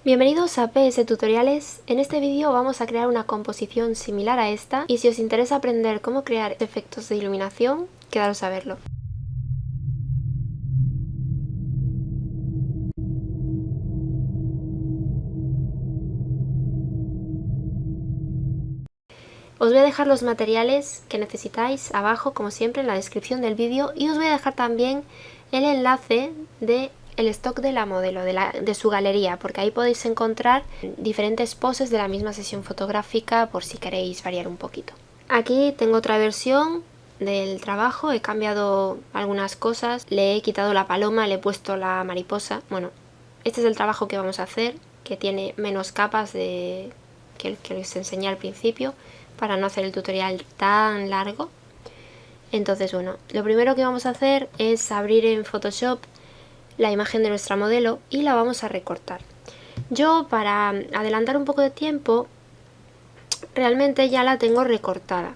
Bienvenidos a PS Tutoriales. En este vídeo vamos a crear una composición similar a esta y si os interesa aprender cómo crear efectos de iluminación, quedaros a verlo. Os voy a dejar los materiales que necesitáis abajo, como siempre, en la descripción del vídeo y os voy a dejar también el enlace del stock de la modelo, de su galería, porque ahí podéis encontrar diferentes poses de la misma sesión fotográfica por si queréis variar un poquito. Aquí tengo otra versión del trabajo, he cambiado algunas cosas, le he quitado la paloma, le he puesto la mariposa. Bueno, este es el trabajo que vamos a hacer, que tiene menos capas que el que os enseñé al principio, para no hacer el tutorial tan largo. Entonces, bueno, lo primero que vamos a hacer es abrir en Photoshop la imagen de nuestra modelo y la vamos a recortar. Yo, para adelantar un poco de tiempo, realmente ya la tengo recortada,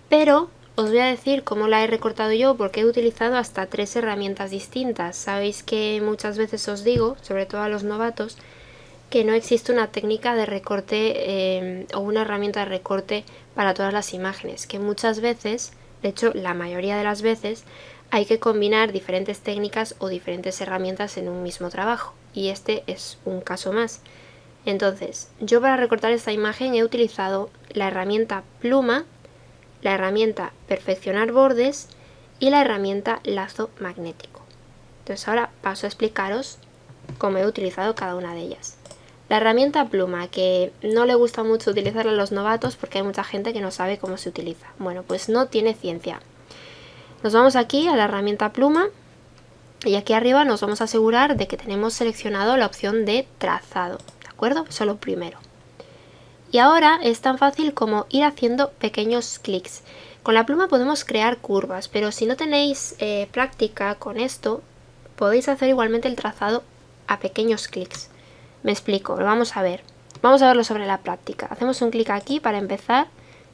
pero os voy a decir cómo la he recortado yo, porque he utilizado hasta 3 herramientas distintas. Sabéis que muchas veces os digo, sobre todo a los novatos, que no existe una técnica de recorte o una herramienta de recorte para todas las imágenes, que muchas veces, de hecho la mayoría de las veces, hay que combinar diferentes técnicas o diferentes herramientas en un mismo trabajo, y este es un caso más. Entonces, yo para recortar esta imagen he utilizado la herramienta pluma, la herramienta perfeccionar bordes y la herramienta lazo magnético. Entonces ahora paso a explicaros cómo he utilizado cada una de ellas. La herramienta pluma, que no le gusta mucho utilizarla a los novatos porque hay mucha gente que no sabe cómo se utiliza. Bueno, pues no tiene ciencia. Nos vamos aquí a la herramienta pluma y aquí arriba nos vamos a asegurar de que tenemos seleccionado la opción de trazado, ¿de acuerdo? Eso es lo primero. Y ahora es tan fácil como ir haciendo pequeños clics. Con la pluma podemos crear curvas, pero si no tenéis práctica con esto, podéis hacer igualmente el trazado a pequeños clics. Me explico, lo vamos a ver. Vamos a verlo sobre la práctica. Hacemos un clic aquí para empezar.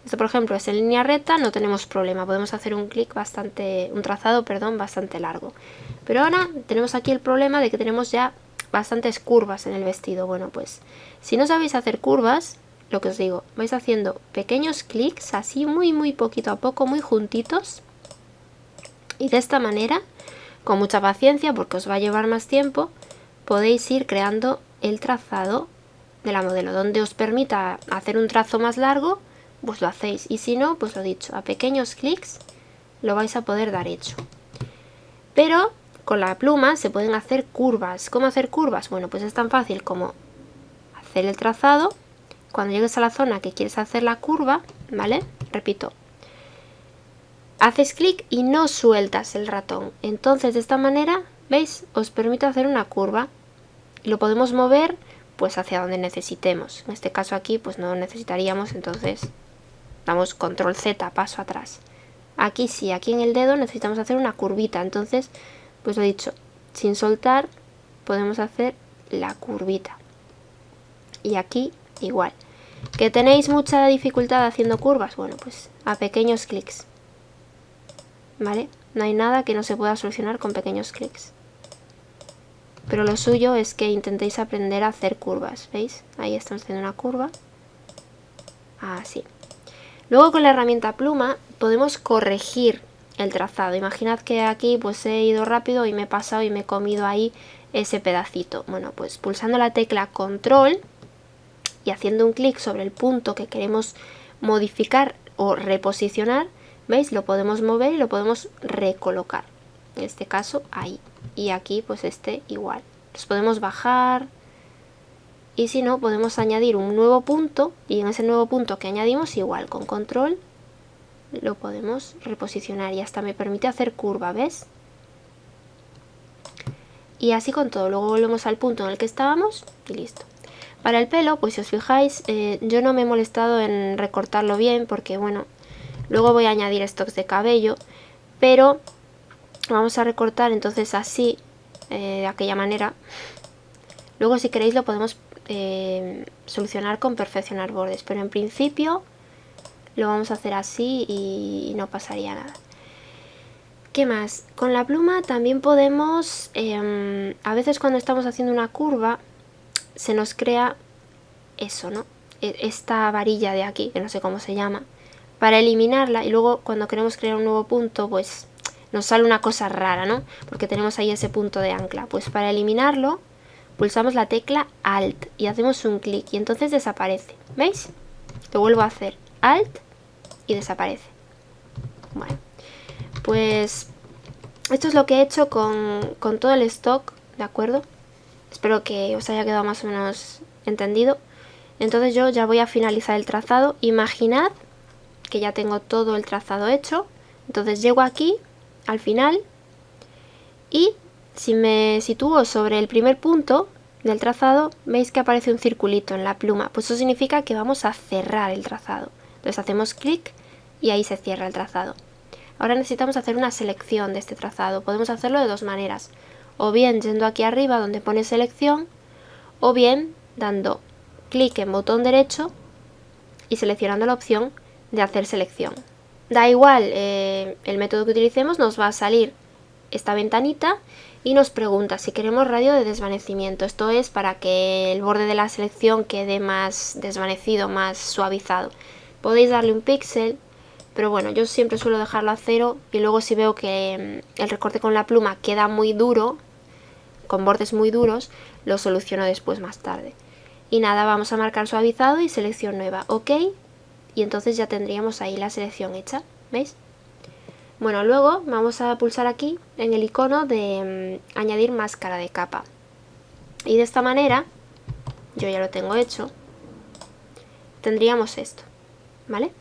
Esto, por ejemplo, es en línea recta, no tenemos problema. Podemos hacer un trazado bastante largo. Pero ahora tenemos aquí el problema de que tenemos ya bastantes curvas en el vestido. Bueno, pues si no sabéis hacer curvas, lo que os digo, vais haciendo pequeños clics, así muy poquito a poco, muy juntitos. Y de esta manera, con mucha paciencia, porque os va a llevar más tiempo, podéis ir creando el trazado de la modelo. Donde os permita hacer un trazo más largo, pues lo hacéis. Y si no, pues lo dicho, a pequeños clics lo vais a poder dar hecho. Pero con la pluma se pueden hacer curvas. ¿Cómo hacer curvas? Bueno, pues es tan fácil como hacer el trazado. Cuando llegues a la zona que quieres hacer la curva, ¿vale? Repito, haces clic y no sueltas el ratón. Entonces de esta manera, ¿veis? Os permite hacer una curva. Y lo podemos mover pues hacia donde necesitemos. En este caso aquí pues no necesitaríamos, entonces damos control Z, paso atrás. Aquí sí, aquí en el dedo necesitamos hacer una curvita, entonces pues lo he dicho, sin soltar podemos hacer la curvita. Y aquí igual. ¿Que tenéis mucha dificultad haciendo curvas? Bueno, pues a pequeños clics, ¿vale? No hay nada que no se pueda solucionar con pequeños clics. Pero lo suyo es que intentéis aprender a hacer curvas, ¿veis? Ahí estamos haciendo una curva. Así. Luego con la herramienta pluma podemos corregir el trazado. Imaginad que aquí pues he ido rápido y me he pasado y me he comido ahí ese pedacito. Bueno, pues pulsando la tecla control y haciendo un clic sobre el punto que queremos modificar o reposicionar, ¿veis? Lo podemos mover y lo podemos recolocar. En este caso ahí. Y aquí pues igual. Los podemos bajar. Y si no, podemos añadir un nuevo punto. Y en ese nuevo punto que añadimos, igual, con control, lo podemos reposicionar. Y hasta me permite hacer curva, ¿ves? Y así con todo. Luego volvemos al punto en el que estábamos y listo. Para el pelo, pues si os fijáis, yo no me he molestado en recortarlo bien. Porque bueno, luego voy a añadir stocks de cabello. Pero vamos a recortar entonces así, de aquella manera. Luego si queréis lo podemos solucionar con perfeccionar bordes, pero en principio lo vamos a hacer así y no pasaría nada. ¿Qué más? Con la pluma también podemos, a veces cuando estamos haciendo una curva, se nos crea eso, ¿no? Esta varilla de aquí, que no sé cómo se llama, para eliminarla, y luego cuando queremos crear un nuevo punto, pues nos sale una cosa rara, ¿no? Porque tenemos ahí ese punto de ancla. Pues para eliminarlo, pulsamos la tecla Alt y hacemos un clic y entonces desaparece. ¿Veis? Lo vuelvo a hacer. Alt y desaparece. Bueno, pues esto es lo que he hecho con todo el stock, ¿de acuerdo? Espero que os haya quedado más o menos entendido. Entonces yo ya voy a finalizar el trazado. Imaginad que ya tengo todo el trazado hecho. Entonces llego aquí, al final, y si me sitúo sobre el primer punto del trazado, veis que aparece un circulito en la pluma. Pues eso significa que vamos a cerrar el trazado. Entonces hacemos clic y ahí se cierra el trazado. Ahora necesitamos hacer una selección de este trazado. Podemos hacerlo de dos maneras. O bien yendo aquí arriba donde pone selección, o bien dando clic en botón derecho y seleccionando la opción de hacer selección. Da igual el método que utilicemos, nos va a salir esta ventanita y nos pregunta si queremos radio de desvanecimiento. Esto es para que el borde de la selección quede más desvanecido, más suavizado. Podéis darle un píxel, pero bueno, yo siempre suelo dejarlo a 0 y luego si veo que el recorte con la pluma queda muy duro, con bordes muy duros, lo soluciono después más tarde. Y nada, vamos a marcar suavizado y selección nueva, ok, y entonces ya tendríamos ahí la selección hecha, ¿veis? Bueno, luego vamos a pulsar aquí en el icono de añadir máscara de capa. Y de esta manera, yo ya lo tengo hecho, tendríamos esto, ¿vale?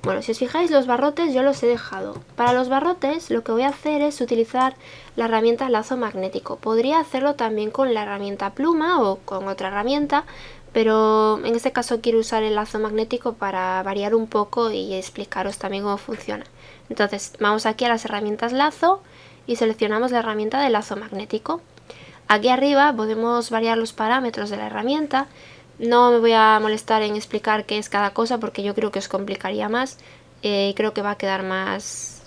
Bueno, si os fijáis, los barrotes yo los he dejado. Para los barrotes lo que voy a hacer es utilizar la herramienta lazo magnético. Podría hacerlo también con la herramienta pluma o con otra herramienta, pero en este caso quiero usar el lazo magnético para variar un poco y explicaros también cómo funciona. Entonces vamos aquí a las herramientas lazo y seleccionamos la herramienta de lazo magnético. Aquí arriba podemos variar los parámetros de la herramienta. No me voy a molestar en explicar qué es cada cosa porque yo creo que os complicaría más y creo que va a quedar más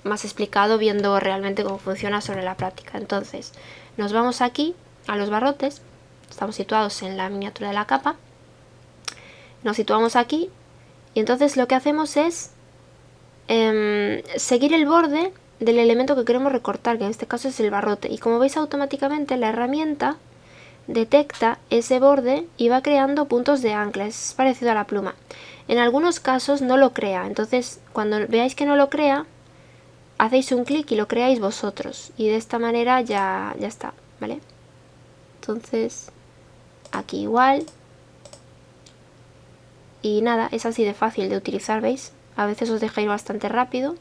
explicado viendo realmente cómo funciona sobre la práctica. Entonces nos vamos aquí a los barrotes, estamos situados en la miniatura de la capa, nos situamos aquí y entonces lo que hacemos es seguir el borde del elemento que queremos recortar, que en este caso es el barrote, y como veis automáticamente la herramienta detecta ese borde y va creando puntos de ancla, es parecido a la pluma. En algunos casos no lo crea, entonces cuando veáis que no lo crea, hacéis un clic y lo creáis vosotros, y de esta manera ya está, ¿vale? Entonces aquí igual, y nada, es así de fácil de utilizar, ¿veis? A veces os deja ir bastante rápido,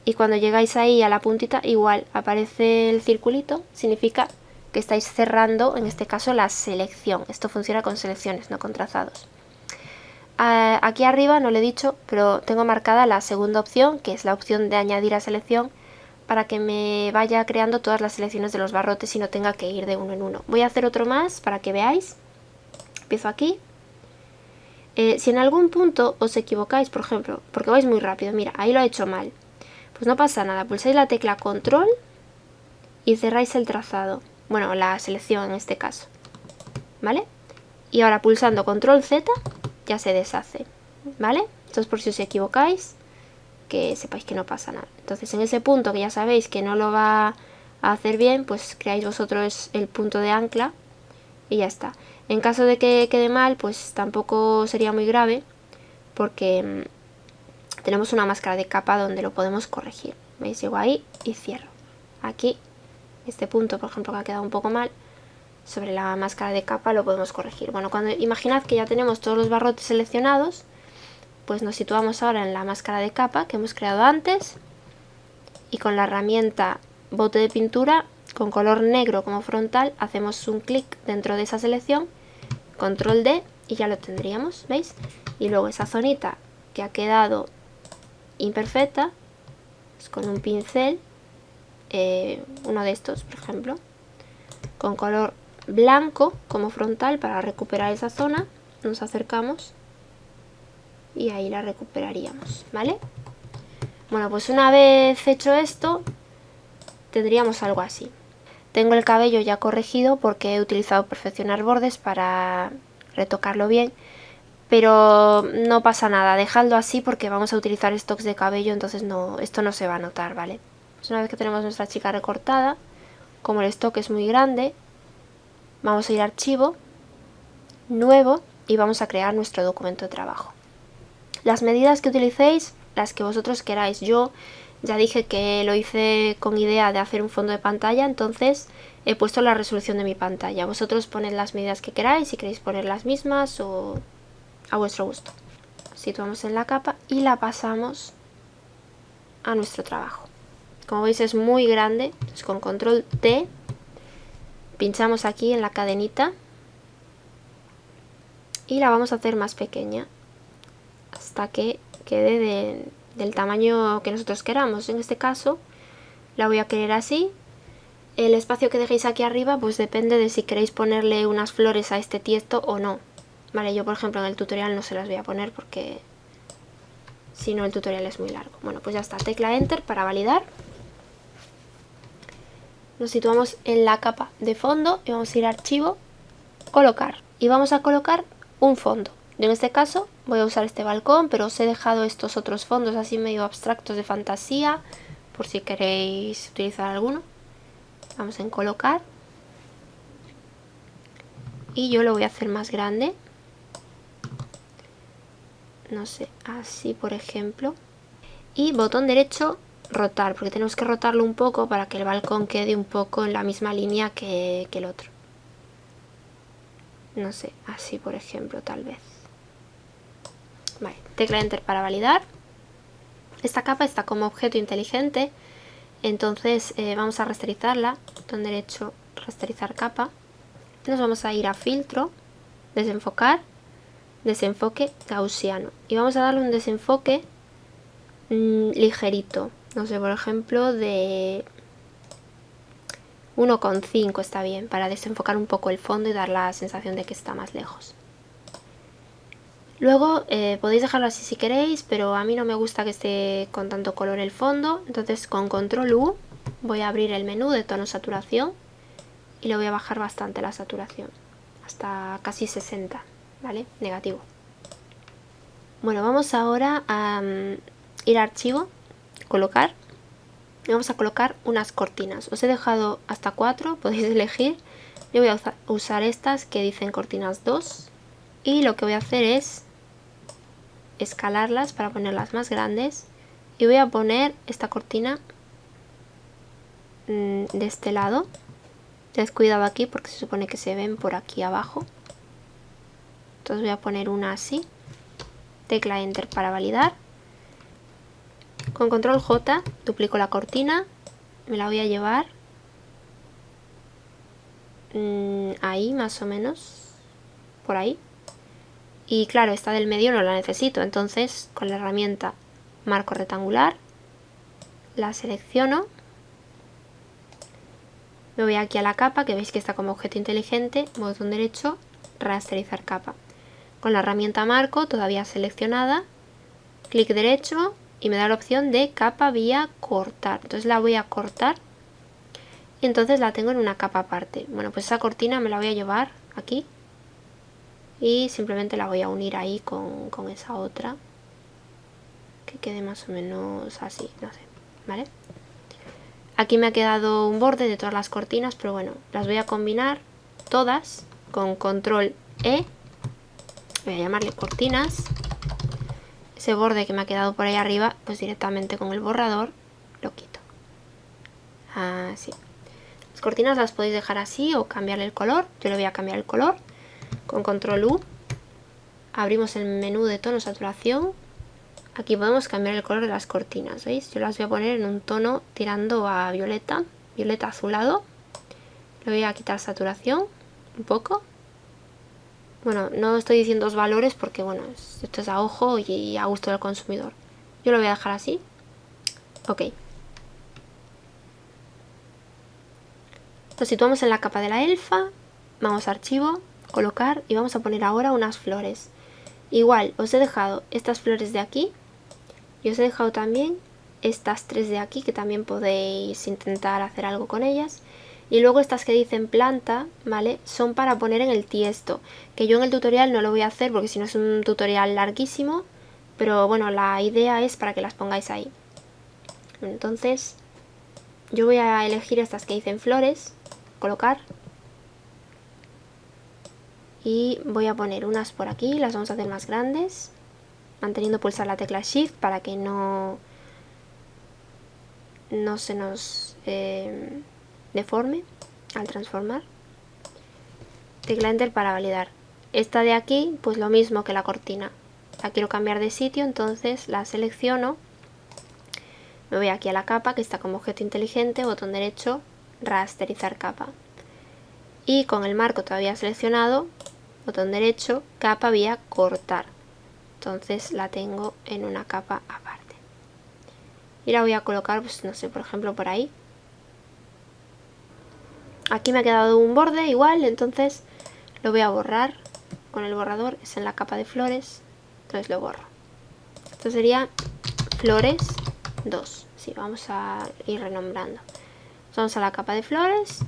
y cuando llegáis ahí a la puntita, igual aparece el circulito, significa que estáis cerrando, en este caso, la selección. Esto funciona con selecciones, no con trazados. Aquí arriba no lo he dicho, pero tengo marcada la segunda opción, que es la opción de añadir a selección, para que me vaya creando todas las selecciones de los barrotes y no tenga que ir de uno en uno. Voy a hacer otro más para que veáis. Empiezo aquí. Si en algún punto os equivocáis, por ejemplo, porque vais muy rápido, mira, ahí lo he hecho mal, pues no pasa nada, pulsáis la tecla control y cerráis el trazado. Bueno, la selección en este caso, ¿vale? Y ahora pulsando control Z ya se deshace, ¿vale? Esto es por si os equivocáis, que sepáis que no pasa nada. Entonces en ese punto que ya sabéis que no lo va a hacer bien, pues creáis vosotros el punto de ancla y ya está. En caso de que quede mal, pues tampoco sería muy grave, porque tenemos una máscara de capa donde lo podemos corregir. ¿Veis? Llego ahí y cierro. Aquí este punto, por ejemplo, que ha quedado un poco mal, sobre la máscara de capa lo podemos corregir. Bueno, imaginad que ya tenemos todos los barrotes seleccionados, pues nos situamos ahora en la máscara de capa que hemos creado antes y con la herramienta bote de pintura con color negro como frontal hacemos un clic dentro de esa selección, control D y ya lo tendríamos, ¿veis? Y luego esa zonita que ha quedado imperfecta, pues con un pincel, uno de estos por ejemplo, con color blanco como frontal para recuperar esa zona, nos acercamos y ahí la recuperaríamos, ¿vale? Bueno, pues una vez hecho esto tendríamos algo así. Tengo el cabello ya corregido porque he utilizado perfeccionar bordes para retocarlo bien. Pero no pasa nada, dejadlo así porque vamos a utilizar stocks de cabello, entonces esto no se va a notar, ¿vale? Pues una vez que tenemos nuestra chica recortada, como el stock es muy grande, vamos a ir a archivo, nuevo, y vamos a crear nuestro documento de trabajo. Las medidas que utilicéis, las que vosotros queráis. Yo ya dije que lo hice con idea de hacer un fondo de pantalla, entonces he puesto la resolución de mi pantalla. Vosotros poned las medidas que queráis, si queréis poner las mismas o a vuestro gusto. Situamos en la capa y la pasamos a nuestro trabajo. Como veis es muy grande, entonces con control T pinchamos aquí en la cadenita y la vamos a hacer más pequeña hasta que quede del tamaño que nosotros queramos. En este caso la voy a querer así. El espacio que dejéis aquí arriba pues depende de si queréis ponerle unas flores a este tiesto o no. Vale, yo por ejemplo en el tutorial no se las voy a poner porque si no el tutorial es muy largo. Bueno, pues ya está, tecla Enter para validar. Nos situamos en la capa de fondo y vamos a ir a archivo, colocar. Y vamos a colocar un fondo. Yo en este caso voy a usar este balcón, pero os he dejado estos otros fondos así medio abstractos de fantasía, por si queréis utilizar alguno. Vamos en colocar. Y yo lo voy a hacer más grande. No sé, así por ejemplo. Y botón derecho, rotar, porque tenemos que rotarlo un poco para que el balcón quede un poco en la misma línea que el otro. No sé, así por ejemplo, tal vez. Vale, tecla Enter para validar. Esta capa está como objeto inteligente, entonces vamos a rasterizarla. Botón derecho, rasterizar capa. Nos vamos a ir a filtro, desenfocar, desenfoque gaussiano. Y vamos a darle un desenfoque ligerito. No sé, por ejemplo de 1,5 está bien, para desenfocar un poco el fondo y dar la sensación de que está más lejos. Luego podéis dejarlo así si queréis, pero a mí no me gusta que esté con tanto color el fondo. Entonces con control U voy a abrir el menú de tono saturación y le voy a bajar bastante la saturación, hasta casi 60, ¿vale? Negativo. Bueno, vamos ahora a ir a archivo, colocar, y vamos a colocar unas cortinas. Os he dejado hasta 4, podéis elegir. Yo voy a usar estas que dicen cortinas 2 y lo que voy a hacer es escalarlas para ponerlas más grandes y voy a poner esta cortina de este lado. Tened cuidado aquí porque se supone que se ven por aquí abajo. Entonces voy a poner una así. Tecla Enter para validar. Con control J duplico la cortina, me la voy a llevar ahí más o menos, por ahí. Y claro, esta del medio no la necesito, entonces con la herramienta marco rectangular la selecciono. Me voy aquí a la capa, que veis que está como objeto inteligente, botón derecho, rasterizar capa. Con la herramienta marco todavía seleccionada, clic derecho y me da la opción de capa vía cortar. Entonces la voy a cortar y entonces la tengo en una capa aparte. Bueno, pues esa cortina me la voy a llevar aquí y simplemente la voy a unir ahí con esa otra, que quede más o menos así, no sé, ¿vale? Aquí me ha quedado un borde de todas las cortinas, pero bueno, las voy a combinar todas con control E. Voy a llamarle cortinas. Ese borde que me ha quedado por ahí arriba, pues directamente con el borrador lo quito. Así. Las cortinas las podéis dejar así o cambiarle el color. Yo le voy a cambiar el color. Con control U abrimos el menú de tono saturación. Aquí podemos cambiar el color de las cortinas, ¿veis? Yo las voy a poner en un tono tirando a violeta, violeta azulado. Le voy a quitar saturación un poco. Bueno, no estoy diciendo los valores porque, bueno, esto es a ojo y a gusto del consumidor. Yo lo voy a dejar así. Ok. Nos situamos en la capa de la elfa. Vamos a archivo, colocar y vamos a poner ahora unas flores. Igual, os he dejado estas flores de aquí. Y os he dejado también estas 3 de aquí, que también podéis intentar hacer algo con ellas. Y luego estas que dicen planta, ¿vale? Son para poner en el tiesto, que yo en el tutorial no lo voy a hacer porque si no es un tutorial larguísimo, pero bueno, la idea es para que las pongáis ahí. Entonces, yo voy a elegir estas que dicen flores, colocar. Y voy a poner unas por aquí, las vamos a hacer más grandes, manteniendo pulsar la tecla Shift para que no se nos deforme al transformar. Tecla Enter para validar. Esta de aquí, pues lo mismo que la cortina. La quiero cambiar de sitio, entonces la selecciono. Me voy aquí a la capa que está como objeto inteligente, botón derecho, rasterizar capa. Y con el marco todavía seleccionado, botón derecho, capa vía cortar. Entonces la tengo en una capa aparte. Y la voy a colocar, pues no sé, por ejemplo por ahí. Aquí me ha quedado un borde igual, entonces lo voy a borrar con el borrador. Es en la capa de flores, entonces lo borro. Esto sería flores 2. Sí, vamos a ir renombrando. Vamos a la capa de flores,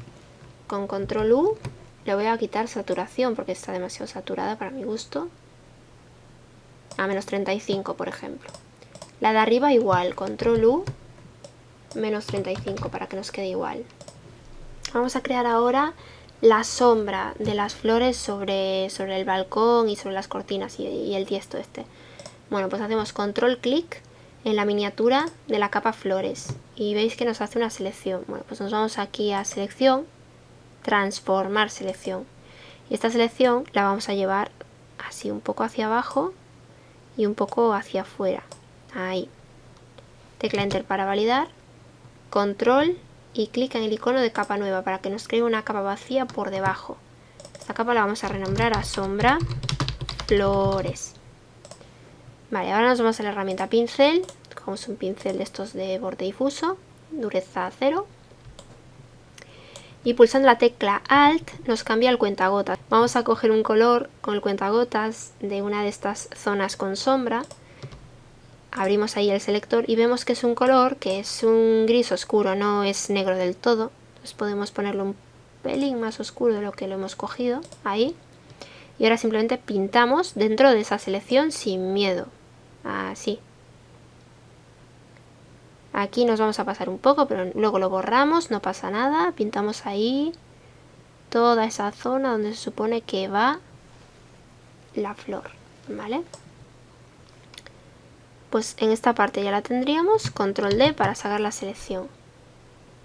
con control U. Le voy a quitar saturación porque está demasiado saturada para mi gusto. A menos 35, por ejemplo. La de arriba igual, control U, menos 35 para que nos quede igual. Vamos a crear ahora la sombra de las flores sobre el balcón y sobre las cortinas y el tiesto este. Bueno, pues hacemos control clic en la miniatura de la capa flores y veis que nos hace una selección. Bueno, pues nos vamos aquí a selección, transformar selección. Y esta selección la vamos a llevar así un poco hacia abajo y un poco hacia afuera. Ahí. Tecla Enter para validar. Control y clic en el icono de capa nueva para que nos cree una capa vacía por debajo. Esta capa la vamos a renombrar a sombra flores. Vale, ahora nos vamos a la herramienta pincel. Cogemos un pincel de estos de borde difuso, dureza 0. Y pulsando la tecla Alt nos cambia el cuentagotas. Vamos a coger un color con el cuentagotas de una de estas zonas con sombra. Abrimos ahí el selector y vemos que es un color que es un gris oscuro, no es negro del todo. Entonces podemos ponerlo un pelín más oscuro de lo que lo hemos cogido, ahí. Y ahora simplemente pintamos dentro de esa selección sin miedo, así. Aquí nos vamos a pasar un poco, pero luego lo borramos, no pasa nada. Pintamos ahí toda esa zona donde se supone que va la flor, ¿vale? Pues en esta parte ya la tendríamos, control D para sacar la selección.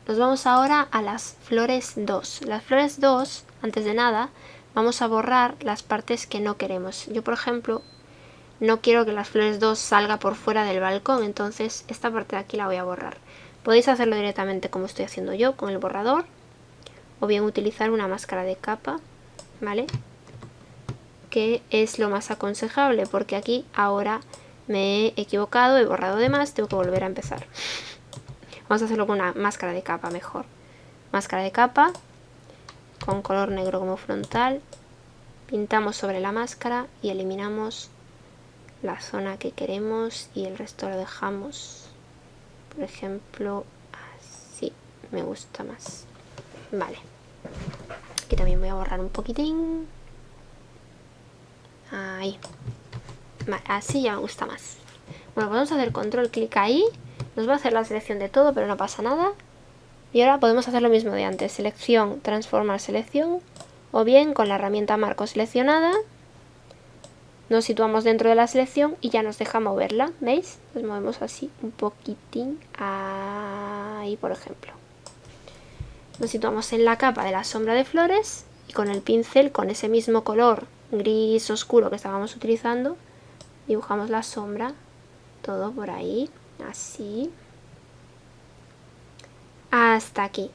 Nos vamos ahora a las flores 2. Las flores 2, antes de nada, vamos a borrar las partes que no queremos. Yo, por ejemplo, no quiero que las flores 2 salga por fuera del balcón, entonces esta parte de aquí la voy a borrar. Podéis hacerlo directamente como estoy haciendo yo, con el borrador, o bien utilizar una máscara de capa, ¿vale? Que es lo más aconsejable, porque aquí ahora me he equivocado, he borrado de más, tengo que volver a empezar. Vamos a hacerlo con una máscara de capa mejor. Máscara de capa, con color negro como frontal, pintamos sobre la máscara y eliminamos la zona que queremos y el resto lo dejamos, por ejemplo, así, me gusta más. Vale, aquí también voy a borrar un poquitín. Ahí. Vale, así ya me gusta más. Bueno, pues vamos a hacer control clic ahí. Nos va a hacer la selección de todo, pero no pasa nada. Y ahora podemos hacer lo mismo de antes. Selección, transformar selección. O bien con la herramienta marco seleccionada. Nos situamos dentro de la selección y ya nos deja moverla. ¿Veis? Nos movemos así un poquitín. Ahí, por ejemplo. Nos situamos en la capa de la sombra de flores. Y con el pincel, con ese mismo color gris oscuro que estábamos utilizando, dibujamos la sombra, todo por ahí, así, hasta aquí,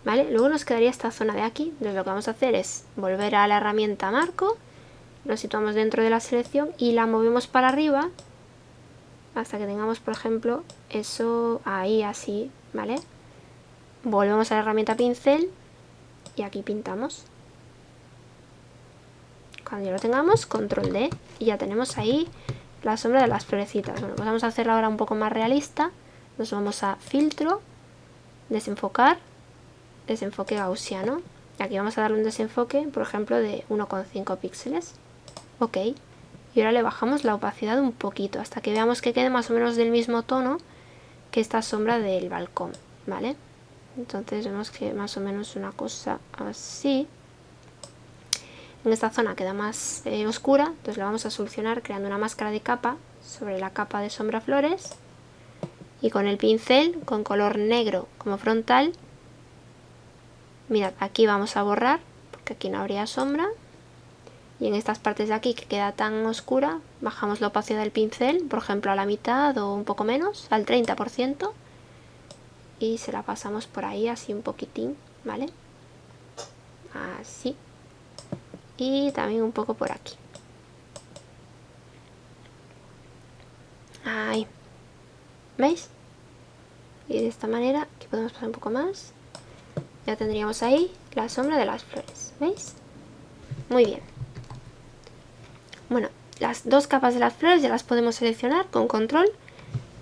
¿vale? Luego nos quedaría esta zona de aquí. Entonces lo que vamos a hacer es volver a la herramienta marco, nos situamos dentro de la selección y la movemos para arriba hasta que tengamos, por ejemplo, eso ahí así, ¿vale? Volvemos a la herramienta pincel y aquí pintamos. Cuando ya lo tengamos, control D y ya tenemos ahí la sombra de las florecitas. Bueno, pues vamos a hacerla ahora un poco más realista. Nos vamos a filtro, desenfocar, desenfoque gaussiano. Y aquí vamos a darle un desenfoque, por ejemplo, de 1,5 píxeles. Ok. Y ahora le bajamos la opacidad un poquito, hasta que veamos que quede más o menos del mismo tono que esta sombra del balcón, ¿vale? Entonces vemos que más o menos una cosa así. En esta zona queda más oscura, entonces la vamos a solucionar creando una máscara de capa sobre la capa de sombra flores. Y con el pincel, con color negro como frontal, mirad, aquí vamos a borrar, porque aquí no habría sombra. Y en estas partes de aquí que queda tan oscura, bajamos la opacidad del pincel, por ejemplo a la mitad o un poco menos, al 30%. Y se la pasamos por ahí así un poquitín, ¿vale? Así. Y también un poco por aquí. Ahí. ¿Veis? Y de esta manera, aquí podemos pasar un poco más. Ya tendríamos ahí la sombra de las flores, ¿veis? Muy bien. Bueno, las dos capas de las flores ya las podemos seleccionar con control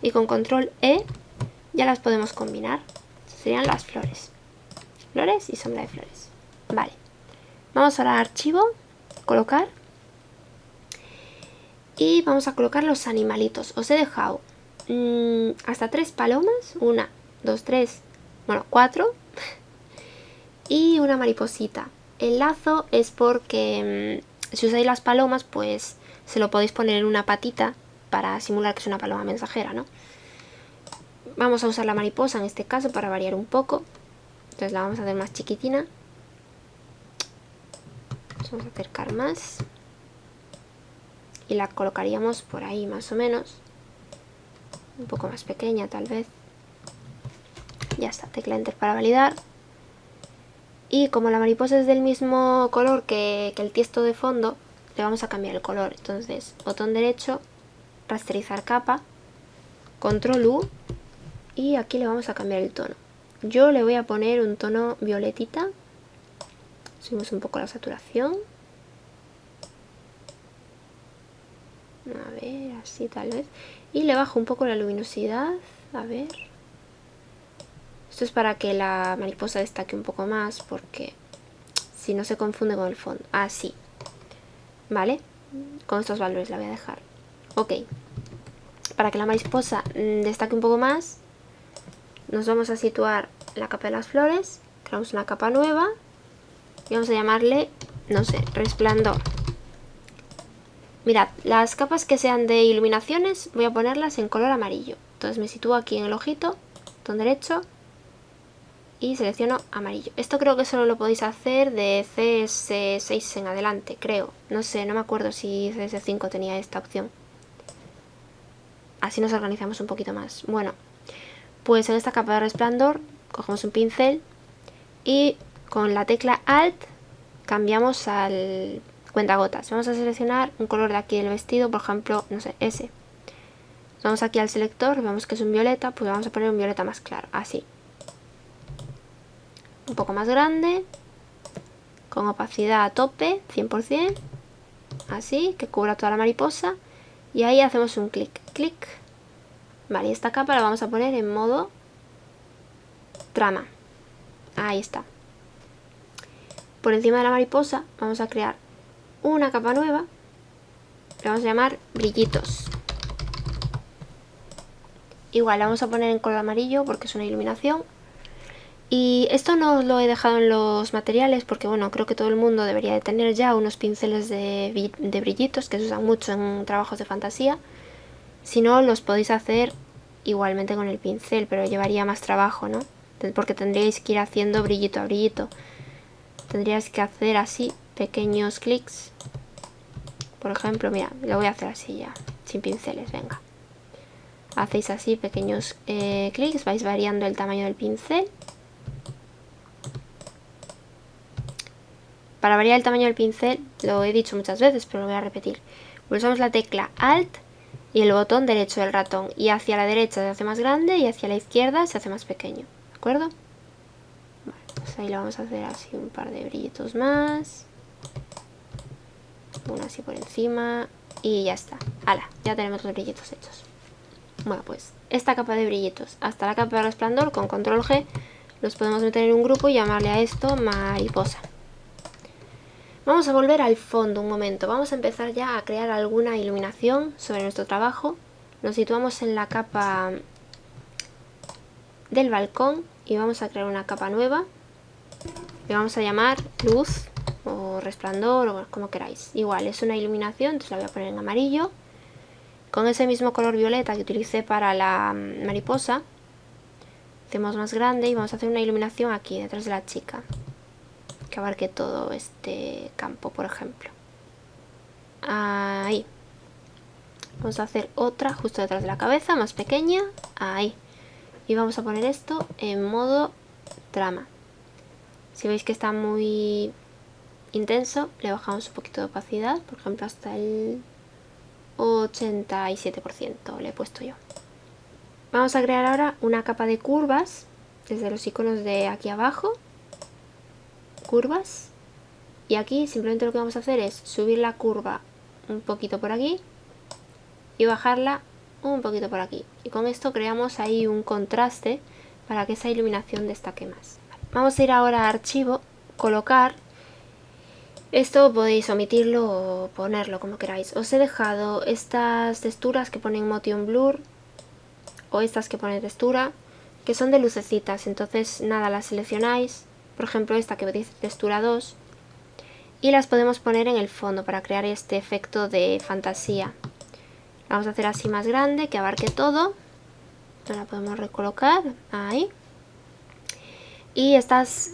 y con control E ya las podemos combinar. Estas serían las flores. Flores y sombra de flores. Vale. Vamos ahora a archivo, colocar. Y vamos a colocar los animalitos. Os he dejado hasta 3 palomas. 1, 2, 3, bueno, 4. Y una mariposita. El lazo es porque si usáis las palomas, pues se lo podéis poner en una patita para simular que es una paloma mensajera, ¿no? Vamos a usar la mariposa en este caso para variar un poco. Entonces la vamos a hacer más chiquitina. Nos vamos a acercar más. Y la colocaríamos por ahí más o menos. Un poco más pequeña tal vez. Ya está, tecla Enter para validar. Y como la mariposa es del mismo color que el tiesto de fondo, le vamos a cambiar el color. Entonces, botón derecho, rasterizar capa, control U, y aquí le vamos a cambiar el tono. Yo le voy a poner un tono violetita. Subimos un poco la saturación. A ver, así tal vez. Y le bajo un poco la luminosidad. A ver. Esto es para que la mariposa destaque un poco más, porque si no se confunde con el fondo. Así. ¿Vale? Con estos valores la voy a dejar. Ok. Para que la mariposa destaque un poco más, nos vamos a situar en la capa de las flores. Creamos una capa nueva. Y vamos a llamarle, no sé, resplandor. Mirad, las capas que sean de iluminaciones voy a ponerlas en color amarillo. Entonces me sitúo aquí en el ojito, botón derecho, y selecciono amarillo. Esto creo que solo lo podéis hacer de CS6 en adelante, creo. No sé, no me acuerdo si CS5 tenía esta opción. Así nos organizamos un poquito más. Bueno, pues en esta capa de resplandor cogemos un pincel y con la tecla Alt cambiamos al cuentagotas. Vamos a seleccionar un color de aquí del vestido, por ejemplo, no sé, ese. Vamos aquí al selector, vemos que es un violeta, pues vamos a poner un violeta más claro, así. Un poco más grande, con opacidad a tope, 100%, así, que cubra toda la mariposa. Y ahí hacemos un clic, clic. Vale, y esta capa la vamos a poner en modo trama. Ahí está. Por encima de la mariposa vamos a crear una capa nueva. Le vamos a llamar brillitos. Igual la vamos a poner en color amarillo porque es una iluminación. Y esto no os lo he dejado en los materiales porque, bueno, creo que todo el mundo debería de tener ya unos pinceles de brillitos que se usan mucho en trabajos de fantasía. Si no, los podéis hacer igualmente con el pincel, pero llevaría más trabajo, ¿no? Porque tendríais que ir haciendo brillito a brillito. Tendríais que hacer así pequeños clics. Por ejemplo, mira, lo voy a hacer así ya, sin pinceles, venga. Hacéis así pequeños clics, vais variando el tamaño del pincel. Para variar el tamaño del pincel, lo he dicho muchas veces, pero lo voy a repetir. Pulsamos la tecla Alt y el botón derecho del ratón. Y hacia la derecha se hace más grande y hacia la izquierda se hace más pequeño. ¿De acuerdo? Vale, pues ahí lo vamos a hacer así un par de brillitos más. Uno así por encima. Y ya está. ¡Hala! Ya tenemos los brillitos hechos. Bueno, pues esta capa de brillitos hasta la capa de resplandor con control G los podemos meter en un grupo y llamarle a esto mariposa. Vamos a volver al fondo un momento. Vamos a empezar ya a crear alguna iluminación sobre nuestro trabajo. Nos situamos en la capa del balcón y vamos a crear una capa nueva. Le vamos a llamar luz o resplandor o como queráis. Igual, es una iluminación, entonces la voy a poner en amarillo. Con ese mismo color violeta que utilicé para la mariposa, hacemos más grande y vamos a hacer una iluminación aquí, detrás de la chica. Que abarque todo este campo, por ejemplo. Ahí. Vamos a hacer otra justo detrás de la cabeza, más pequeña. Ahí. Y vamos a poner esto en modo trama. Si veis que está muy intenso, le bajamos un poquito de opacidad, por ejemplo hasta el 87% le he puesto yo. Vamos a crear ahora una capa de curvas desde los iconos de aquí abajo. Curvas. Y aquí simplemente lo que vamos a hacer es subir la curva un poquito por aquí y bajarla un poquito por aquí. Y con esto creamos ahí un contraste para que esa iluminación destaque más. Vamos a ir ahora a archivo, colocar. Esto podéis omitirlo o ponerlo como queráis. Os he dejado estas texturas que ponen motion blur o estas que ponen textura, que son de lucecitas. Entonces nada, las seleccionáis. Por ejemplo esta que dice textura 2. Y las podemos poner en el fondo para crear este efecto de fantasía. La vamos a hacer así más grande, que abarque todo. La podemos recolocar, ahí. Y estas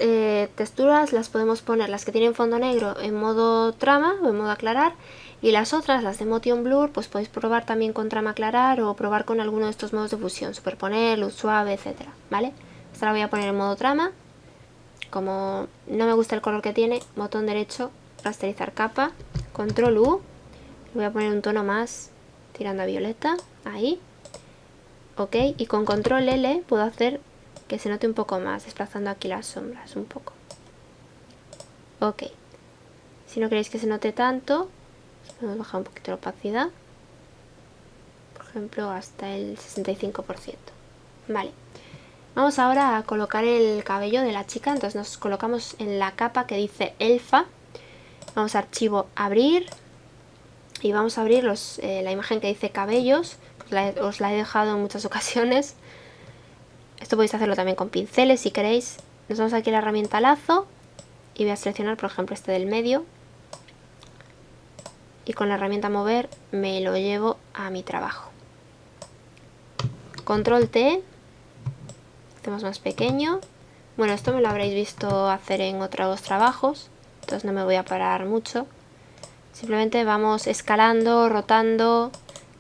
texturas las podemos poner, las que tienen fondo negro en modo trama o en modo aclarar. Y las otras, las de motion blur, pues podéis probar también con trama aclarar o probar con alguno de estos modos de fusión. Superponer, luz suave, etcétera, ¿vale? Esta la voy a poner en modo trama. Como no me gusta el color que tiene, botón derecho, rasterizar capa, control U, voy a poner un tono más tirando a violeta, ahí, ok, y con control L puedo hacer que se note un poco más, desplazando aquí las sombras un poco, ok. Si no queréis que se note tanto, vamos a bajar un poquito la opacidad, por ejemplo hasta el 65%, vale. Vamos ahora a colocar el cabello de la chica, entonces nos colocamos en la capa que dice elfa. Vamos a archivo, abrir. Y vamos a abrir la imagen que dice cabellos. Os la he dejado en muchas ocasiones. Esto podéis hacerlo también con pinceles si queréis. Nos vamos aquí a la herramienta lazo. Y voy a seleccionar por ejemplo este del medio. Y con la herramienta mover me lo llevo a mi trabajo. Control T. Hacemos más pequeño. Bueno, esto me lo habréis visto hacer en otros trabajos, entonces no me voy a parar mucho. Simplemente vamos escalando, rotando.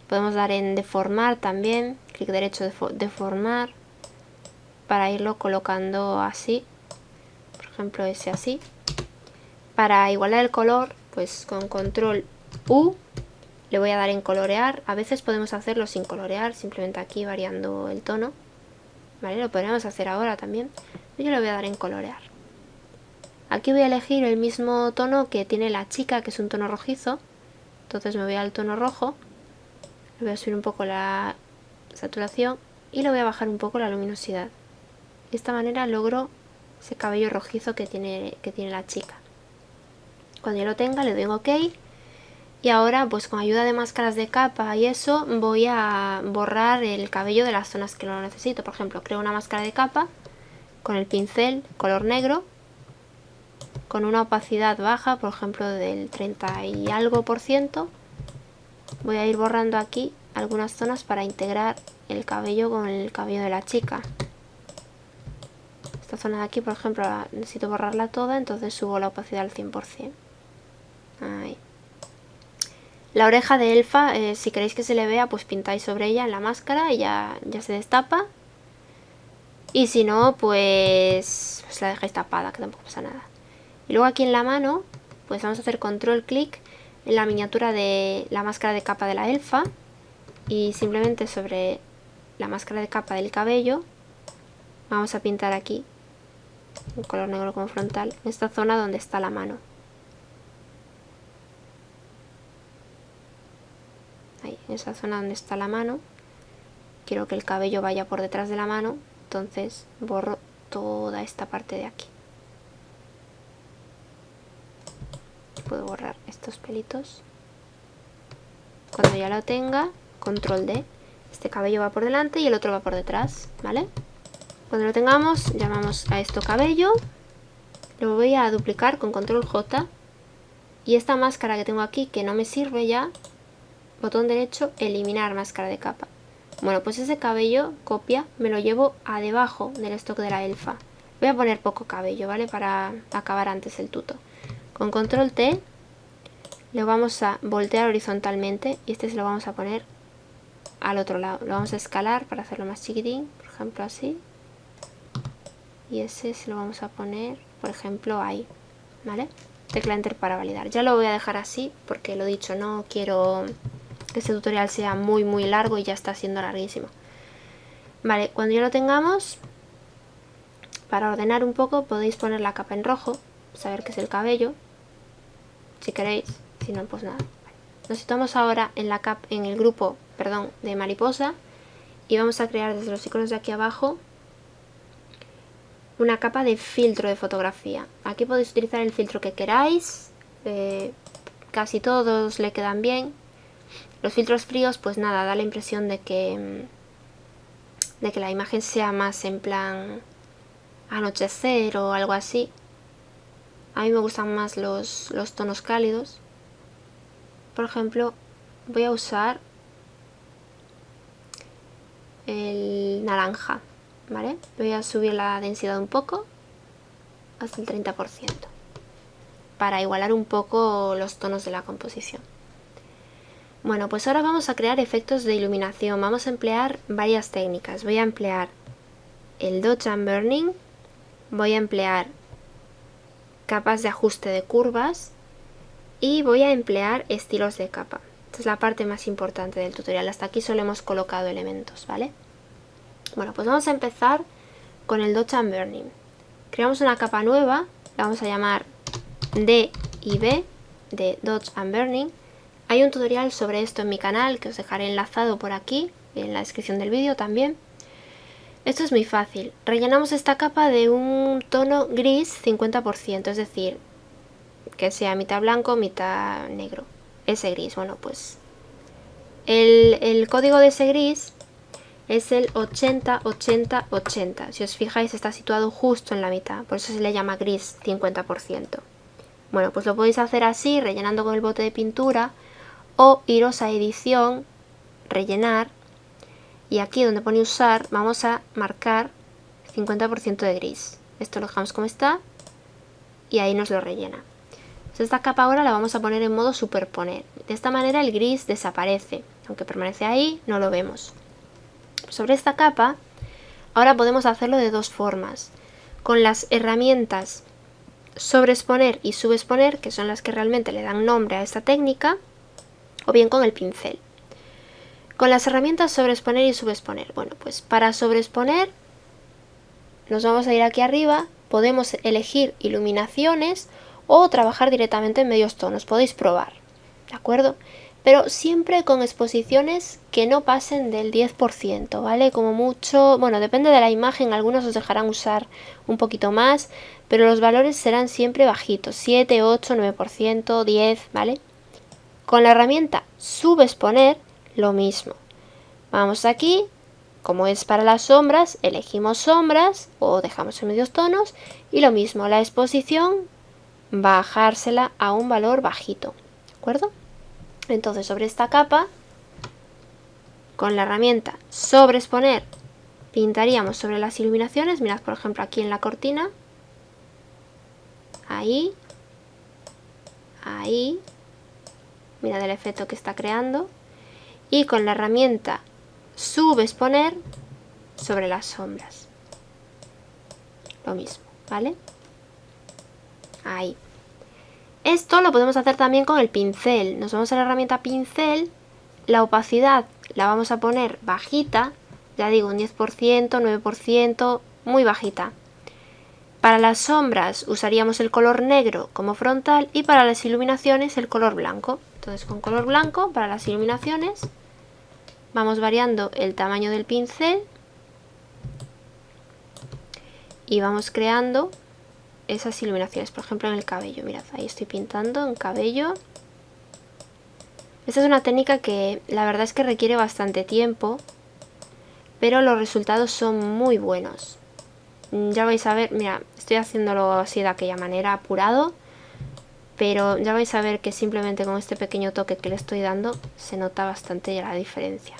Podemos dar en deformar también, clic derecho deformar, para irlo colocando así. Por ejemplo ese así. Para igualar el color, pues con control U le voy a dar en colorear. A veces podemos hacerlo sin colorear, simplemente aquí variando el tono. Vale, lo podríamos hacer ahora también. Yo le voy a dar en colorear. Aquí voy a elegir el mismo tono que tiene la chica, que es un tono rojizo. Entonces me voy al tono rojo. Le voy a subir un poco la saturación y le voy a bajar un poco la luminosidad. De esta manera logro ese cabello rojizo que tiene la chica. Cuando yo lo tenga le doy en OK. Y ahora pues con ayuda de máscaras de capa y eso voy a borrar el cabello de las zonas que no lo necesito. Por ejemplo, creo una máscara de capa con el pincel color negro, con una opacidad baja, por ejemplo del 30 y algo %. Voy a ir borrando aquí algunas zonas para integrar el cabello con el cabello de la chica. Esta zona de aquí, por ejemplo, necesito borrarla toda, entonces subo la opacidad al 100%. Ahí. La oreja de elfa, si queréis que se le vea, pues pintáis sobre ella en la máscara y ya se destapa. Y si no, pues la dejáis tapada, que tampoco pasa nada. Y luego aquí en la mano, pues vamos a hacer control clic en la miniatura de la máscara de capa de la elfa. Y simplemente sobre la máscara de capa del cabello, vamos a pintar aquí, un color negro como frontal, en esta zona donde está la mano. Ahí, en esa zona donde está la mano. Quiero que el cabello vaya por detrás de la mano, entonces borro toda esta parte de aquí. Puedo borrar estos pelitos. Cuando ya lo tenga, control D. Este cabello va por delante y el otro va por detrás, ¿vale? Cuando lo tengamos, llamamos a esto cabello. Lo voy a duplicar con control J. Y esta máscara que tengo aquí, que no me sirve ya, botón derecho, eliminar máscara de capa. Bueno, pues ese cabello, copia, me lo llevo a debajo del stock de la elfa. Voy a poner poco cabello, ¿vale? Para acabar antes el tuto. Con control T lo vamos a voltear horizontalmente y este se lo vamos a poner al otro lado. Lo vamos a escalar para hacerlo más chiquitín, por ejemplo así. Y ese se lo vamos a poner, por ejemplo, ahí, ¿vale? Tecla Enter para validar. Ya lo voy a dejar así porque lo dicho, no quiero que este tutorial sea muy largo y ya está siendo larguísimo. Vale, cuando ya lo tengamos, para ordenar un poco podéis poner la capa en rojo, saber que es el cabello, si queréis, si no pues nada. Nos situamos ahora en en el grupo, perdón, de mariposa y vamos a crear desde los iconos de aquí abajo una capa de filtro de fotografía. Aquí podéis utilizar el filtro que queráis, casi todos le quedan bien. Los filtros fríos, pues nada, da la impresión de que la imagen sea más en plan anochecer o algo así. A mí me gustan más los tonos cálidos. Por ejemplo, voy a usar el naranja, ¿vale? Voy a subir la densidad un poco, hasta el 30%, para igualar un poco los tonos de la composición. Bueno, pues ahora vamos a crear efectos de iluminación. Vamos a emplear varias técnicas. Voy a emplear el Dodge and Burning, voy a emplear capas de ajuste de curvas y voy a emplear estilos de capa. Esta es la parte más importante del tutorial. Hasta aquí solo hemos colocado elementos, ¿vale? Bueno, pues vamos a empezar con el Dodge and Burning. Creamos una capa nueva, la vamos a llamar D y B, de Dodge and Burning. Hay un tutorial sobre esto en mi canal que os dejaré enlazado por aquí, en la descripción del vídeo también. Esto es muy fácil. Rellenamos esta capa de un tono gris 50%, es decir, que sea mitad blanco, mitad negro. Ese gris, bueno, pues el código de ese gris es el 80-80-80. Si os fijáis, está situado justo en la mitad, por eso se le llama gris 50%. Bueno, pues lo podéis hacer así, rellenando con el bote de pintura, o iros a edición, rellenar, y aquí donde pone usar vamos a marcar 50% de gris. Esto lo dejamos como está y ahí nos lo rellena. Entonces esta capa ahora la vamos a poner en modo superponer. De esta manera el gris desaparece, aunque permanece ahí, no lo vemos. Sobre esta capa ahora podemos hacerlo de dos formas. Con las herramientas sobreexponer y subexponer, que son las que realmente le dan nombre a esta técnica, o bien con el pincel. Con las herramientas sobreexponer y subexponer. Bueno, pues para sobreexponer nos vamos a ir aquí arriba, podemos elegir iluminaciones o trabajar directamente en medios tonos, podéis probar, ¿de acuerdo? Pero siempre con exposiciones que no pasen del 10%, ¿vale? Como mucho, bueno, depende de la imagen, algunos os dejarán usar un poquito más, pero los valores serán siempre bajitos, 7, 8, 9%, 10, ¿vale? Con la herramienta subexponer, lo mismo. Vamos aquí, como es para las sombras, elegimos sombras o dejamos en medios tonos y lo mismo, la exposición, bajársela a un valor bajito, ¿de acuerdo? Entonces sobre esta capa, con la herramienta sobreexponer, pintaríamos sobre las iluminaciones, mirad por ejemplo aquí en la cortina, ahí, ahí, mirad el efecto que está creando, y con la herramienta subexponer sobre las sombras, lo mismo, ¿vale? Ahí. Esto lo podemos hacer también con el pincel. Nos vamos a la herramienta pincel, la opacidad la vamos a poner bajita, ya digo un 10%, 9%, muy bajita. Para las sombras usaríamos el color negro como frontal y para las iluminaciones el color blanco. Entonces con color blanco para las iluminaciones vamos variando el tamaño del pincel y vamos creando esas iluminaciones. Por ejemplo en el cabello, mirad, ahí estoy pintando en cabello. Esta es una técnica que la verdad es que requiere bastante tiempo, pero los resultados son muy buenos. Ya vais a ver, mira, estoy haciéndolo así de aquella manera, apurado, pero ya vais a ver que simplemente con este pequeño toque que le estoy dando se nota bastante la diferencia.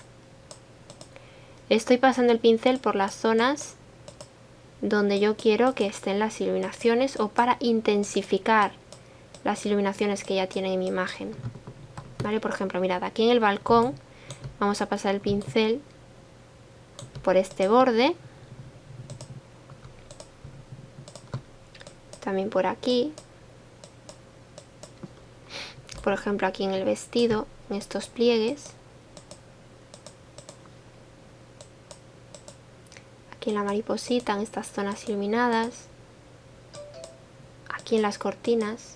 Estoy pasando el pincel por las zonas donde yo quiero que estén las iluminaciones o para intensificar las iluminaciones que ya tiene mi imagen. ¿Vale? Por ejemplo, mirad, aquí en el balcón vamos a pasar el pincel por este borde, también por aquí, por ejemplo aquí en el vestido, en estos pliegues, aquí en la mariposita, en estas zonas iluminadas, aquí en las cortinas,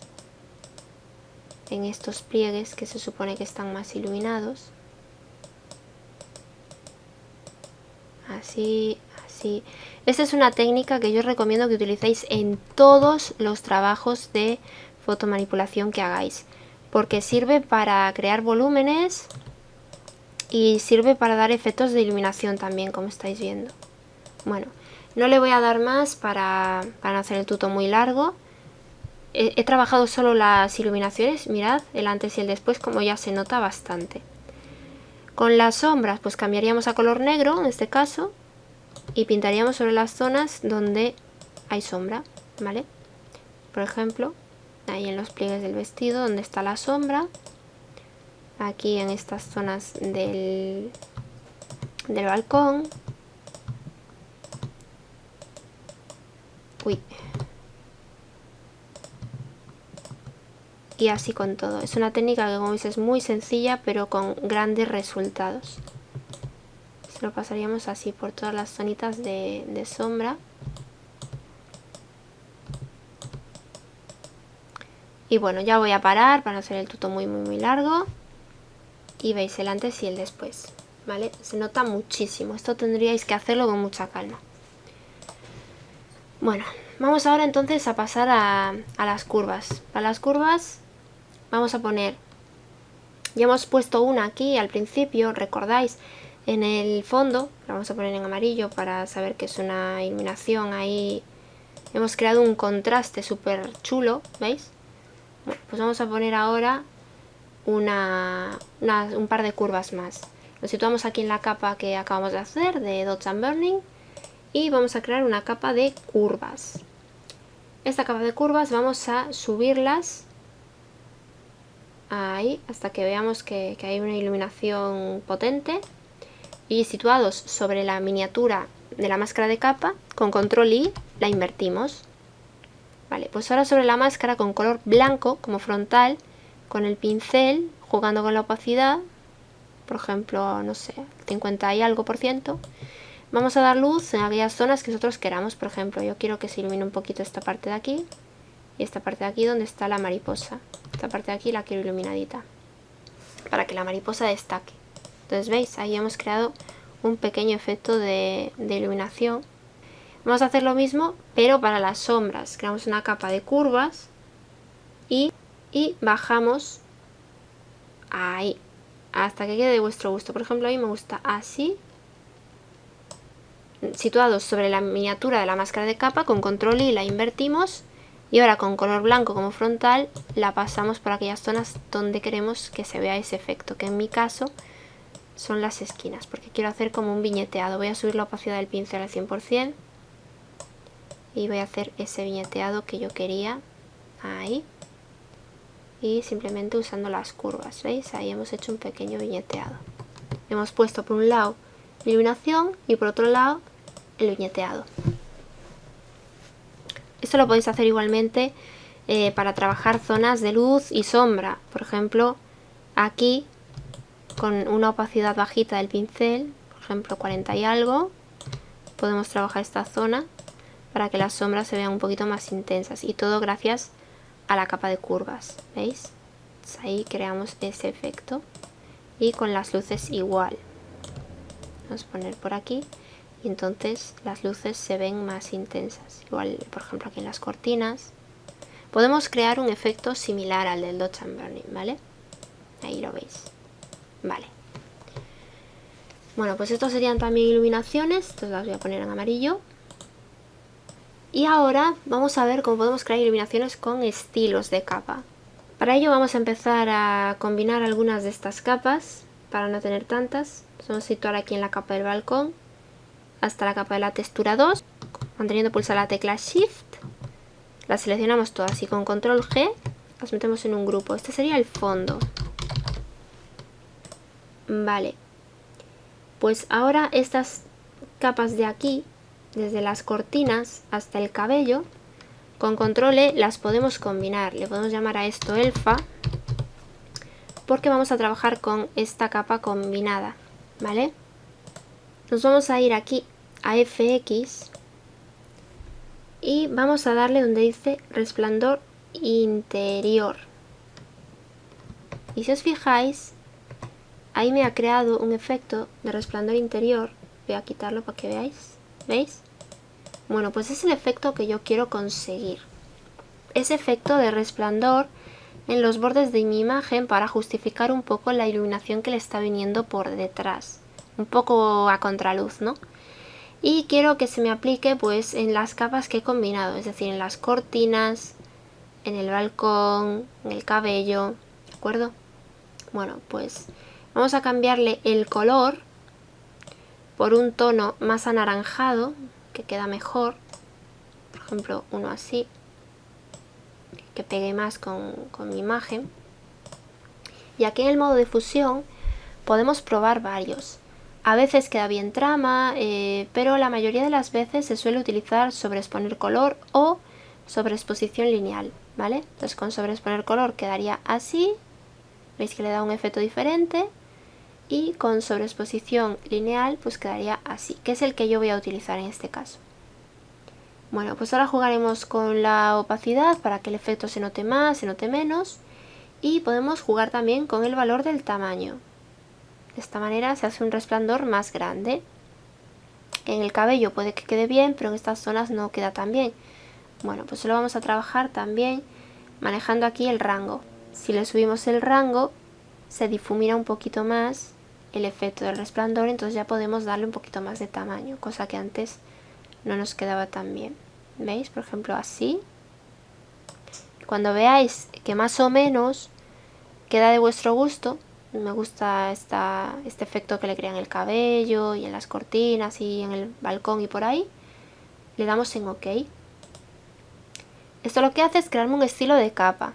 en estos pliegues que se supone que están más iluminados, así, así. Esta es una técnica que yo os recomiendo que utilicéis en todos los trabajos de fotomanipulación que hagáis, porque sirve para crear volúmenes y sirve para dar efectos de iluminación también, como estáis viendo. Bueno, no le voy a dar más para no hacer el tuto muy largo. He trabajado solo las iluminaciones, mirad el antes y el después, como ya se nota bastante. Con las sombras pues cambiaríamos a color negro en este caso y pintaríamos sobre las zonas donde hay sombra, ¿vale? Por ejemplo, ahí en los pliegues del vestido donde está la sombra, aquí en estas zonas del balcón. Uy. Y así con todo. Es una técnica que como veis es muy sencilla pero con grandes resultados. Se lo pasaríamos así por todas las zonitas de sombra. Y bueno, ya voy a parar para no hacer el tuto muy largo. Y veis el antes y el después, ¿vale? Se nota muchísimo. Esto tendríais que hacerlo con mucha calma. Bueno, vamos ahora entonces a pasar a las curvas. Para las curvas vamos a poner, ya hemos puesto una aquí al principio, recordáis, en el fondo, la vamos a poner en amarillo para saber que es una iluminación ahí. Hemos creado un contraste súper chulo, ¿veis? Bueno, pues vamos a poner ahora un par de curvas más. Lo situamos aquí en la capa que acabamos de hacer de Dots and Burning y vamos a crear una capa de curvas. Esta capa de curvas vamos a subirlas ahí hasta que veamos que hay una iluminación potente, y situados sobre la miniatura de la máscara de capa, con control I la invertimos. Vale, pues ahora sobre la máscara con color blanco como frontal, con el pincel jugando con la opacidad, por ejemplo, no sé, 50 y algo %, vamos a dar luz en aquellas zonas que nosotros queramos. Por ejemplo, yo quiero que se ilumine un poquito esta parte de aquí y esta parte de aquí donde está la mariposa. Esta parte de aquí la quiero iluminadita para que la mariposa destaque. Entonces, ¿veis? Ahí hemos creado un pequeño efecto de iluminación. Vamos a hacer lo mismo, pero para las sombras. Creamos una capa de curvas y bajamos ahí hasta que quede de vuestro gusto. Por ejemplo, a mí me gusta así, situados sobre la miniatura de la máscara de capa, con control I la invertimos y ahora con color blanco como frontal la pasamos por aquellas zonas donde queremos que se vea ese efecto, que en mi caso son las esquinas, porque quiero hacer como un viñeteado. Voy a subir la opacidad del pincel al 100% y voy a hacer ese viñeteado que yo quería ahí, y simplemente usando las curvas, ¿veis? Ahí hemos hecho un pequeño viñeteado. Hemos puesto por un lado la iluminación y por otro lado el viñeteado. Esto lo podéis hacer igualmente para trabajar zonas de luz y sombra. Por ejemplo, aquí con una opacidad bajita del pincel, por ejemplo 40 y algo, podemos trabajar esta zona para que las sombras se vean un poquito más intensas, y todo gracias a la capa de curvas, ¿veis? Pues ahí creamos ese efecto. Y con las luces igual. Vamos a poner por aquí. y entonces las luces se ven más intensas. Igual, por ejemplo, aquí en las cortinas podemos crear un efecto similar al del Dodge and Burning, ¿vale? Ahí lo veis. Vale. Bueno, pues estos serían también iluminaciones. Entonces las voy a poner en amarillo. Y ahora vamos a ver cómo podemos crear iluminaciones con estilos de capa. Para ello vamos a empezar a combinar algunas de estas capas, para no tener tantas. Vamos a situar aquí en la capa del balcón hasta la capa de la textura 2, manteniendo pulsada la tecla Shift. Las seleccionamos todas y con Control G las metemos en un grupo. Este sería el fondo. Vale. Pues ahora estas capas de aquí, desde las cortinas hasta el cabello, con Control E las podemos combinar. Le podemos llamar a esto Elfa, porque vamos a trabajar con esta capa combinada, ¿vale? Nos vamos a ir aquí a FX y vamos a darle donde dice resplandor interior. Y si os fijáis, ahí me ha creado un efecto de resplandor interior. Voy a quitarlo para que veáis. ¿Veis? Bueno, pues es el efecto que yo quiero conseguir. Ese efecto de resplandor en los bordes de mi imagen para justificar un poco la iluminación que le está viniendo por detrás. Un poco a contraluz, ¿no? Y quiero que se me aplique pues en las capas que he combinado, es decir, en las cortinas, en el balcón, en el cabello, ¿de acuerdo? Bueno, pues vamos a cambiarle el color por un tono más anaranjado, que queda mejor. Por ejemplo, uno así, que pegue más con mi imagen. Y aquí en el modo de fusión podemos probar varios. A veces queda bien trama, pero la mayoría de las veces se suele utilizar sobreexponer color o sobreexposición lineal, ¿vale? Entonces con sobreexponer color quedaría así, veis que le da un efecto diferente, y con sobreexposición lineal pues quedaría así, que es el que yo voy a utilizar en este caso. Bueno, pues ahora jugaremos con la opacidad para que el efecto se note más, se note menos, y podemos jugar también con el valor del tamaño. De esta manera se hace un resplandor más grande. En el cabello puede que quede bien, pero en estas zonas no queda tan bien. Bueno, pues lo vamos a trabajar también manejando aquí el rango. Si le subimos el rango, se difumina un poquito más el efecto del resplandor, entonces ya podemos darle un poquito más de tamaño, cosa que antes no nos quedaba tan bien. ¿Veis? Por ejemplo, así. Cuando veáis que más o menos queda de vuestro gusto, me gusta este efecto que le crea en el cabello y en las cortinas y en el balcón y por ahí, le damos en OK. Esto lo que hace es crearme un estilo de capa.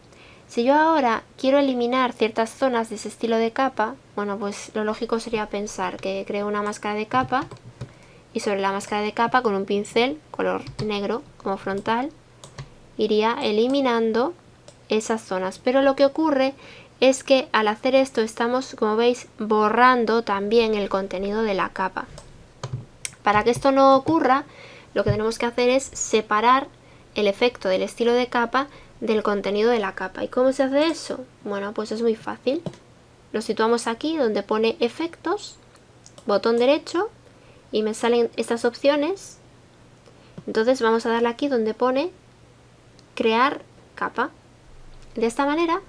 Si yo ahora quiero eliminar ciertas zonas de ese estilo de capa, bueno, pues lo lógico sería pensar que creo una máscara de capa y sobre la máscara de capa con un pincel color negro como frontal iría eliminando esas zonas. Pero lo que ocurre es que al hacer esto estamos, como veis, borrando también el contenido de la capa. Para que esto no ocurra, lo que tenemos que hacer es separar el efecto del estilo de capa del contenido de la capa. ¿Y cómo se hace eso? Bueno, pues es muy fácil. Lo situamos aquí donde pone efectos, botón derecho, y me salen estas opciones. Entonces vamos a darle aquí donde pone crear capa. De esta manera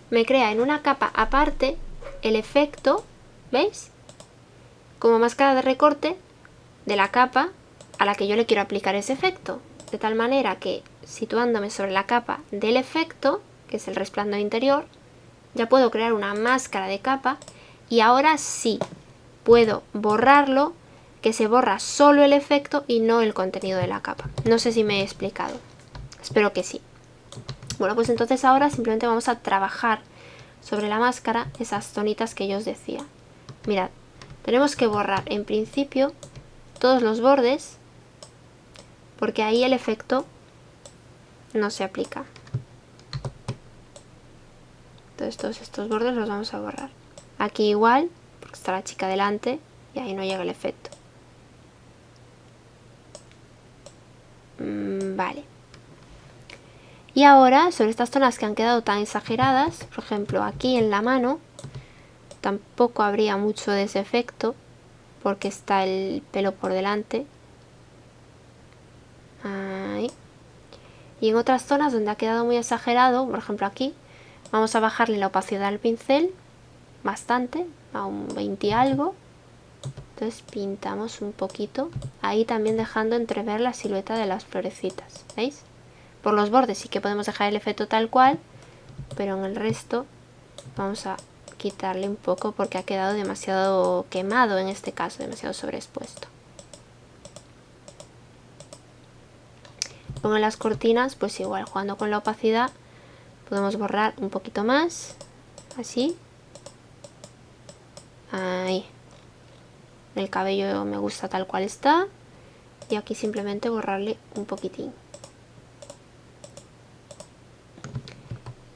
me crea en una capa aparte el efecto, ¿veis? Como máscara de recorte de la capa a la que yo le quiero aplicar ese efecto. De tal manera que situándome sobre la capa del efecto, que es el resplandor interior, ya puedo crear una máscara de capa y ahora sí puedo borrarlo, que se borra solo el efecto y no el contenido de la capa. No sé si me he explicado, espero que sí. Bueno, pues entonces ahora simplemente vamos a trabajar sobre la máscara esas zonitas que yo os decía. Mirad, tenemos que borrar en principio todos los bordes, porque ahí el efecto no se aplica. Entonces todos estos bordes los vamos a borrar. Aquí igual, porque está la chica delante y ahí no llega el efecto. Vale. Y ahora, sobre estas zonas que han quedado tan exageradas, por ejemplo aquí en la mano, tampoco habría mucho de ese efecto, porque está el pelo por delante. Ahí. Y en otras zonas donde ha quedado muy exagerado, por ejemplo aquí, vamos a bajarle la opacidad al pincel bastante, a un 20 y algo. Entonces pintamos un poquito, ahí también dejando entrever la silueta de las florecitas, ¿veis? Por los bordes sí que podemos dejar el efecto tal cual, pero en el resto vamos a quitarle un poco porque ha quedado demasiado quemado en este caso, demasiado sobreexpuesto. Con las cortinas, pues igual, jugando con la opacidad, podemos borrar un poquito más, así. Ahí. El cabello me gusta tal cual está. Y aquí simplemente borrarle un poquitín.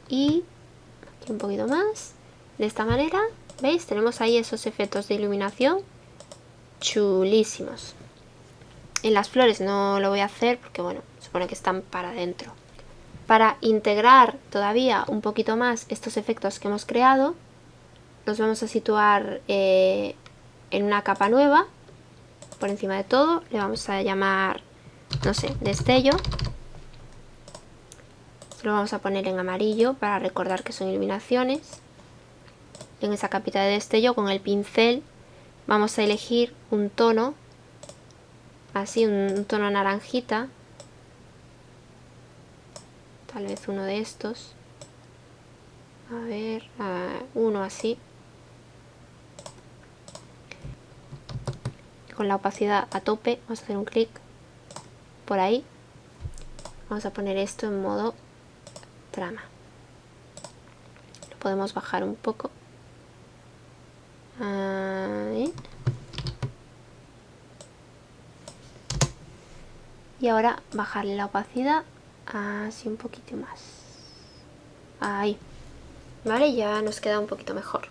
Y aquí un poquito más. De esta manera, ¿veis? Tenemos ahí esos efectos de iluminación chulísimos. En las flores no lo voy a hacer porque, bueno, supone que están para adentro. Para integrar todavía un poquito más estos efectos que hemos creado, los vamos a situar en una capa nueva. Por encima de todo le vamos a llamar, no sé, destello. Lo vamos a poner en amarillo para recordar que son iluminaciones. En esa capita de destello, con el pincel, vamos a elegir un tono, así, un tono naranjita. Tal vez uno de estos. A ver, uno así. Con la opacidad a tope, vamos a hacer un clic por ahí. Vamos a poner esto en modo trama. Lo podemos bajar un poco. Ahí. Y ahora bajarle la opacidad así un poquito más. Ahí. Vale, ya nos queda un poquito mejor.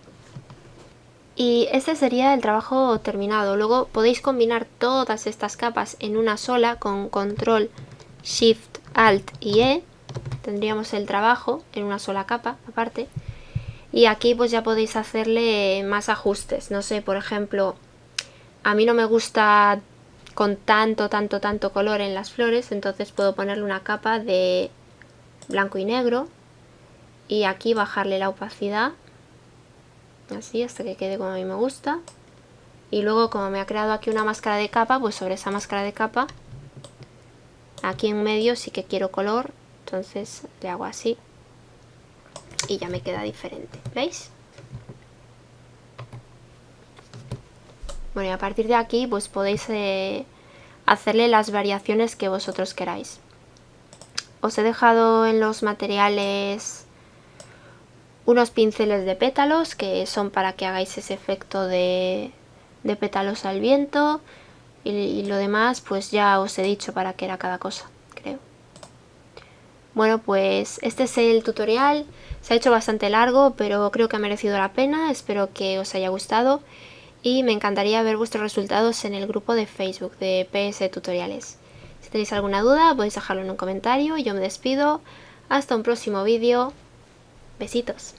Y este sería el trabajo terminado. Luego podéis combinar todas estas capas en una sola con control, shift, alt y E. Tendríamos el trabajo en una sola capa aparte. Y aquí pues ya podéis hacerle más ajustes. No sé, por ejemplo, a mí no me gusta con tanto color en las flores. Entonces puedo ponerle una capa de blanco y negro. Y aquí bajarle la opacidad. Así, hasta que quede como a mí me gusta. Y luego, como me ha creado aquí una máscara de capa, pues sobre esa máscara de capa, aquí en medio sí que quiero color. Entonces le hago así. Y ya me queda diferente, ¿veis? Bueno, y a partir de aquí pues podéis hacerle las variaciones que vosotros queráis. Os he dejado en los materiales unos pinceles de pétalos que son para que hagáis ese efecto de pétalos al viento, y lo demás pues ya os he dicho para qué era cada cosa, creo. Bueno, pues este es el tutorial. Se ha hecho bastante largo, pero creo que ha merecido la pena. Espero que os haya gustado y me encantaría ver vuestros resultados en el grupo de Facebook de PS Tutoriales. Si tenéis alguna duda podéis dejarlo en un comentario. Yo me despido. Hasta un próximo vídeo. Besitos.